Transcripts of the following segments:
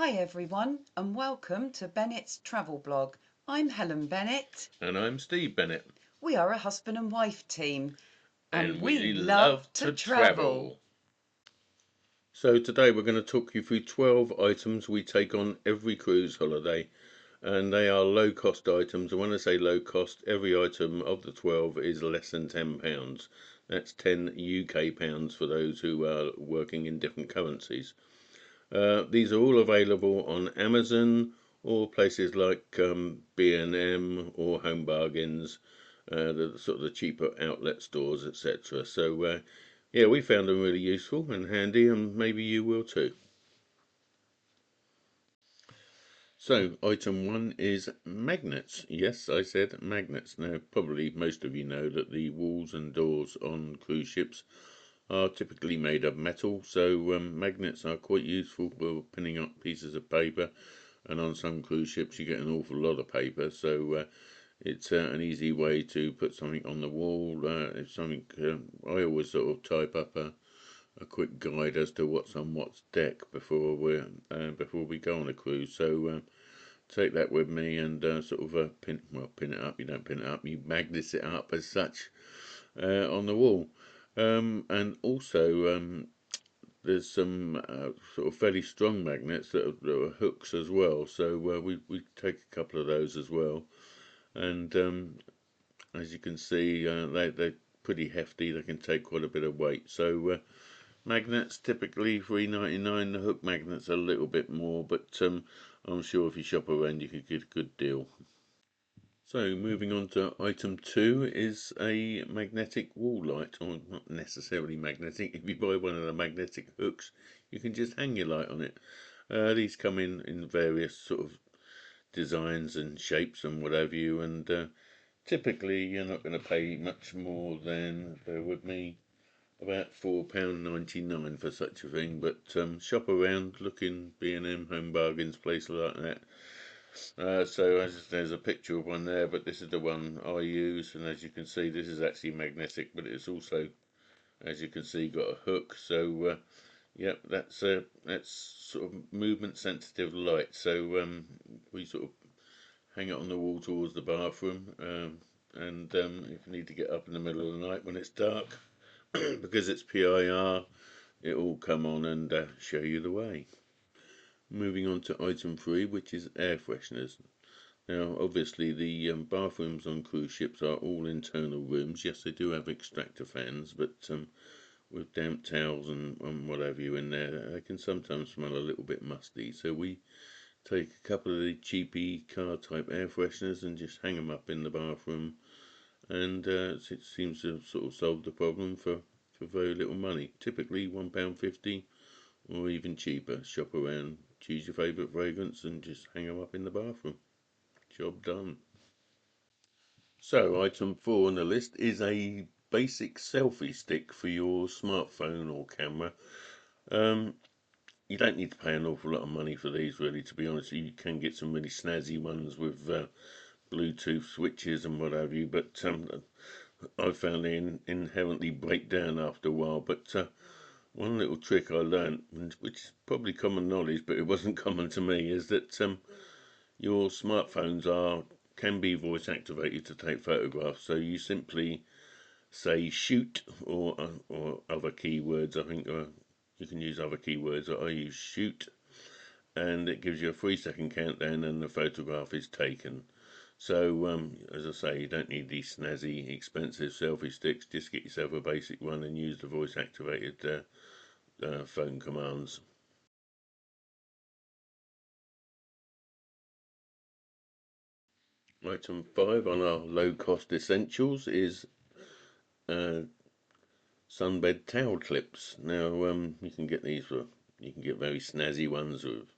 Hi everyone and welcome to Bennett's Travel Blog. I'm Helen Bennett. And I'm Steve Bennett. We are a husband and wife team and we We love love to to travel. travel. So today we're going to talk you through 12 items we take on every cruise holiday. And they are low cost items. And when I say low cost, every item of the 12 is less than £10. That's 10 UK pounds for those who are working in different currencies. These are all available on Amazon or places like B&M or Home Bargains, the sort of the cheaper outlet stores, etc. So yeah, we found them really useful and handy, and maybe you will too. So item one is magnets. Yes, I said magnets. Now probably most of you know that the walls and doors on cruise ships are typically made of metal, so magnets are quite useful for pinning up pieces of paper. And on some cruise ships you get an awful lot of paper, so it's an easy way to put something on the wall. If something, I always sort of type up a quick guide as to what's on what's deck before we go on a cruise. So take that with me and sort of pin it up. You don't pin it up, you magnet it up as such on the wall. And also there's some sort of fairly strong magnets that are hooks as well. So we take a couple of those as well. And as you can see, they're pretty hefty. They can take quite a bit of weight. So magnets typically £3.99. The hook magnets a little bit more, but I'm sure if you shop around you could get a good deal. So moving on to item two is a magnetic wall light, or not necessarily magnetic. If you buy one of the magnetic hooks, you can just hang your light on it. These come in various sort of designs and shapes and whatever you, and typically you're not going to pay much more than, bear with me, about £4.99 for such a thing. But shop around, look in B&M, Home Bargains, places like that. So as there's a picture of one there, but this is the one I use, and as you can see, this is actually magnetic, but it's also, as you can see, got a hook. So yeah, that's sort of movement sensitive light. So we sort of hang it on the wall towards the bathroom, and if you need to get up in the middle of the night when it's dark, because it's PIR, it will come on and show you the way. Moving on to item three, which is air fresheners. Now, obviously, the bathrooms on cruise ships are all internal rooms. Yes, they do have extractor fans, but with damp towels and what have you in there, they can sometimes smell a little bit musty. So we take a couple of the cheapy car type air fresheners and just hang them up in the bathroom, and it seems to have sort of solved the problem for very little money. Typically £1.50 or even cheaper. Shop around, choose your favourite fragrance, and just hang them up in the bathroom. Job done. So item four on the list is a basic selfie stick for your smartphone or camera. You don't need to pay an awful lot of money for these, really, to be honest. You can get some really snazzy ones with Bluetooth switches and what have you, but I found they inherently break down after a while. But one little trick I learned, which is probably common knowledge, but it wasn't common to me, is that your smartphones can be voice activated to take photographs. So you simply say shoot or other keywords. I think you can use other keywords. I use shoot, and it gives you a 3 second countdown, and the photograph is taken. So as I say, you don't need these snazzy, expensive selfie sticks. Just get yourself a basic one and use the voice activated phone commands. Item five on our low cost essentials is uh, sunbed towel clips. Now you can get you can get very snazzy ones with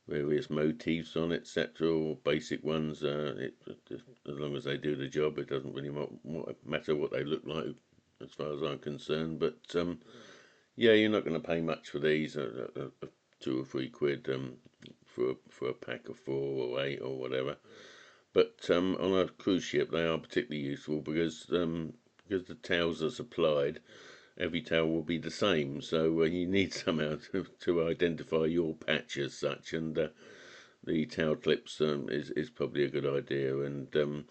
various motifs on, etc., or basic ones. As long as they do the job, it doesn't really matter what they look like, as far as I'm concerned. But yeah, you're not going to pay much for these, 2 or 3 quid for a pack of 4 or 8 or whatever. But on a cruise ship, they are particularly useful because the towels are supplied. every towel will be the same. So you need somehow to identify your patch as such, and the towel clips is probably a good idea. And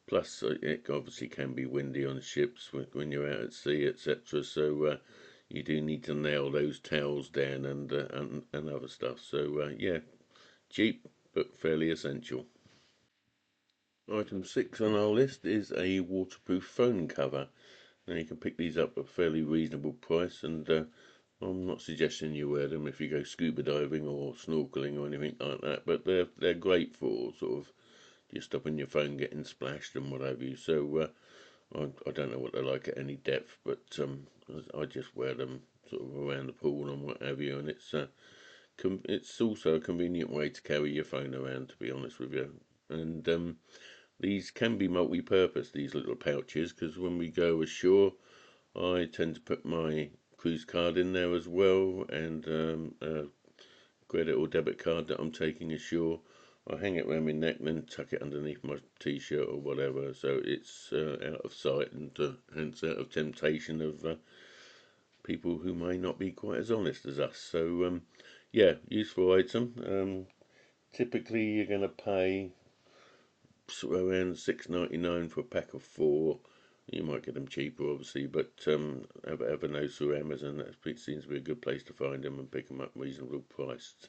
plus, it obviously can be windy on ships when you're out at sea, etc. So you do need to nail those towels down and other stuff. So yeah, cheap but fairly essential. Item 6 on our list is a waterproof phone cover. Now you can pick these up at a fairly reasonable price, and I'm not suggesting you wear them if you go scuba diving or snorkeling or anything like that, but they're great for sort of just stopping your phone getting splashed and what have you. So I don't know what they're like at any depth, but I just wear them sort of around the pool and what have you, and it's also a convenient way to carry your phone around, to be honest with you. And these can be multi-purpose, these little pouches, because when we go ashore, I tend to put my cruise card in there as well, and a credit or debit card that I'm taking ashore. I hang it around my neck, then tuck it underneath my t-shirt or whatever, so it's out of sight and hence out of temptation of people who may not be quite as honest as us. So yeah, useful item. Typically, you're going to pay around $6.99 for a pack of four. You might get them cheaper, obviously, but have a nose through Amazon. That seems to be a good place to find them and pick them up reasonably priced.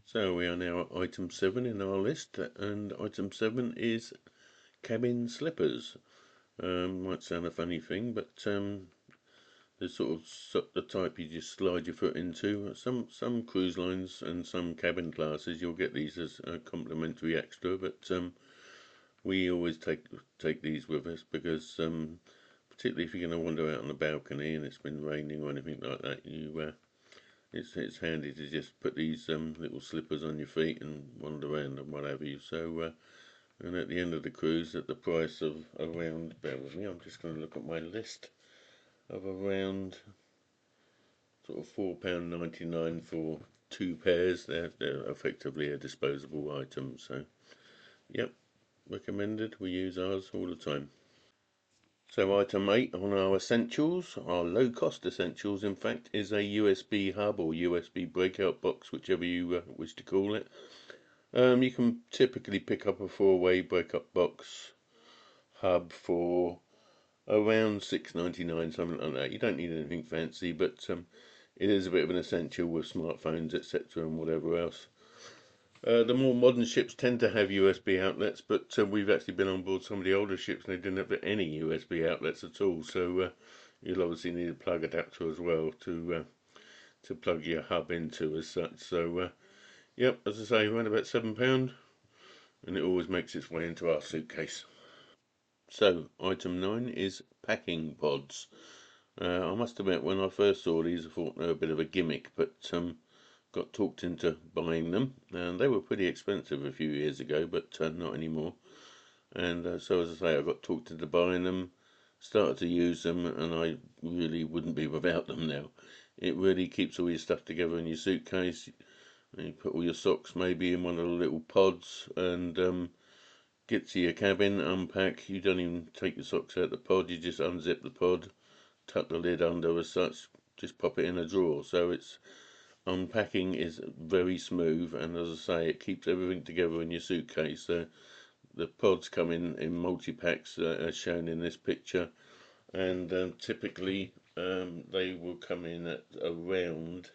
So we are now at item 7 in our list, and item 7 is cabin slippers. Might sound a funny thing, but the sort of the type you just slide your foot into. Some cruise lines and some cabin classes you'll get these as a complimentary extra, but we always take these with us because particularly if you're going to wander out on the balcony and it's been raining or anything like that, it's handy to just put these little slippers on your feet and wander around and what have you. So and at the end of the cruise, at the price of around, bear with me, I'm just going to look at my list of around sort of £4.99 for two pairs. They're effectively a disposable item. So yep, recommended. We use ours all the time. So item 8 on our essentials, our low cost essentials in fact, is a USB hub or USB breakout box, whichever you wish to call it. You can typically pick up a 4-way breakup box hub for around $6.99, something like that. You don't need anything fancy, but it is a bit of an essential with smartphones, etc., and whatever else. The more modern ships tend to have USB outlets, but we've actually been on board some of the older ships and they didn't have any USB outlets at all. So you'll obviously need a plug adapter as well to plug your hub into as such. So yep, as I say, around about £7, and it always makes its way into our suitcase. So item 9 is packing pods. I must admit, when I first saw these, I thought they were a bit of a gimmick, but got talked into buying them, and they were pretty expensive a few years ago, but not anymore. And so, as I say, I got talked into buying them, started to use them, and I really wouldn't be without them now. It really keeps all your stuff together in your suitcase. You put all your socks maybe in one of the little pods, and get to your cabin, unpack. You don't even take your socks out the pod, you just unzip the pod, tuck the lid under as such, just pop it in a drawer. So it's unpacking is very smooth, and as I say, it keeps everything together in your suitcase. The pods come in multi-packs as shown in this picture, and typically they will come in at around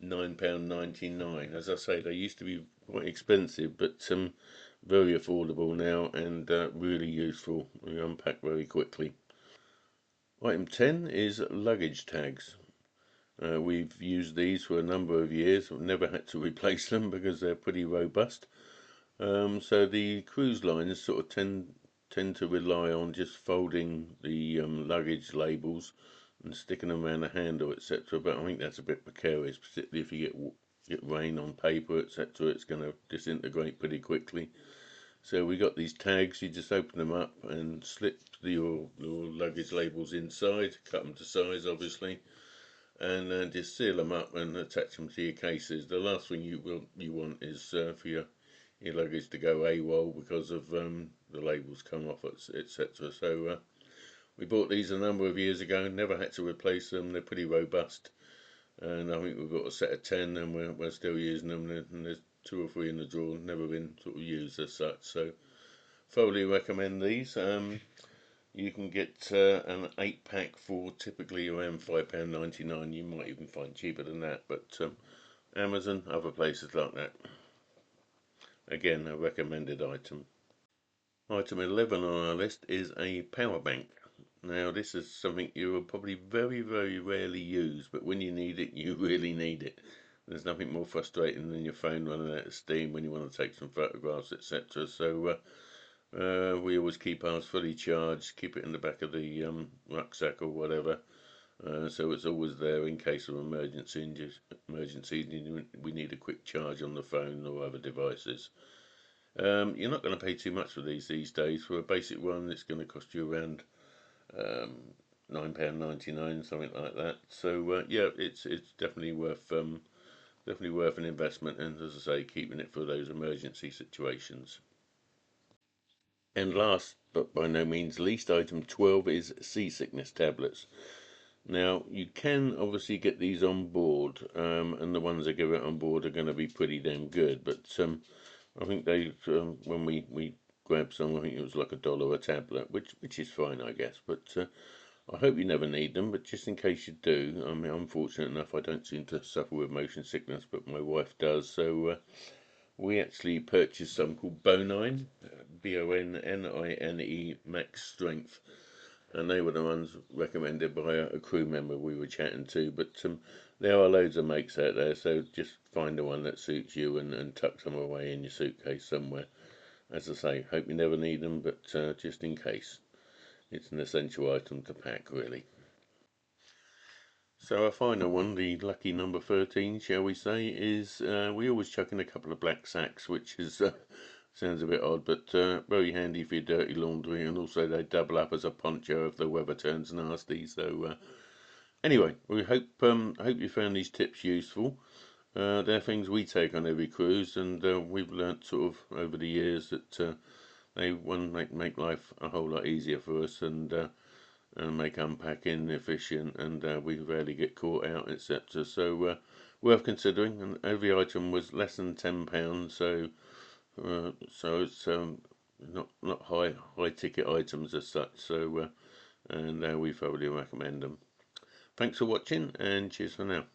£9.99. As I say, they used to be quite expensive, but very affordable now and really useful. We unpack very quickly. Item 10 is luggage tags. We've used these for a number of years. We've never had to replace them because they're pretty robust. So the cruise lines sort of tend to rely on just folding the luggage labels and sticking them around the handle, etc. But I think that's a bit precarious, particularly if you get rain on paper, etc. It's going to disintegrate pretty quickly. So we got these tags. You just open them up and slip your luggage labels inside, cut them to size, obviously, and just seal them up and attach them to your cases. The last thing you want is for your luggage to go AWOL because of the labels come off, etc. So we bought these a number of years ago, never had to replace them. They're pretty robust, and I think we've got a set of 10, and we're still using them. And there's 2 or 3 in the drawer, never been sort of used as such. So thoroughly recommend these. You can get an 8-pack for typically around £5.99. You might even find cheaper than that, but Amazon, other places like that. Again, a recommended item. Item 11 on our list is a power bank. Now, this is something you will probably very, very rarely use, but when you need it, you really need it. There's nothing more frustrating than your phone running out of steam when you want to take some photographs, etc. So we always keep ours fully charged, keep it in the back of the rucksack or whatever, so it's always there in case of emergencies. We need a quick charge on the phone or other devices. You're not going to pay too much for these days. For a basic one, it's going to cost you around £9.99, something like that. So yeah, it's definitely worth an investment, and as I say, keeping it for those emergency situations. And last, but by no means least, item 12 is seasickness tablets. Now, you can obviously get these on board, and the ones that give it on board are going to be pretty damn good. But I think when we grabbed some, I think it was like $1 a tablet, which is fine, I guess. But I hope you never need them. But just in case you do, I mean, I'm fortunate enough I don't seem to suffer with motion sickness, but my wife does. So we actually purchased some called Bonine, Bonnine Max Strength, and they were the ones recommended by a crew member we were chatting to. But there are loads of makes out there, so just find the one that suits you and tuck them away in your suitcase somewhere. As I say, hope you never need them, but just in case, it's an essential item to pack, really. So our final one, the lucky number 13, shall we say, is we always chuck in a couple of black sacks, which is sounds a bit odd, but very handy for your dirty laundry, and also they double up as a poncho if the weather turns nasty. So anyway, we hope you found these tips useful. They're things we take on every cruise, and we've learnt sort of over the years that they make life a whole lot easier for us, and make unpacking efficient, and we rarely get caught out, etc. So worth considering. And every item was less than £10, so it's not high ticket items as such. So and we thoroughly recommend them. Thanks for watching, and cheers for now.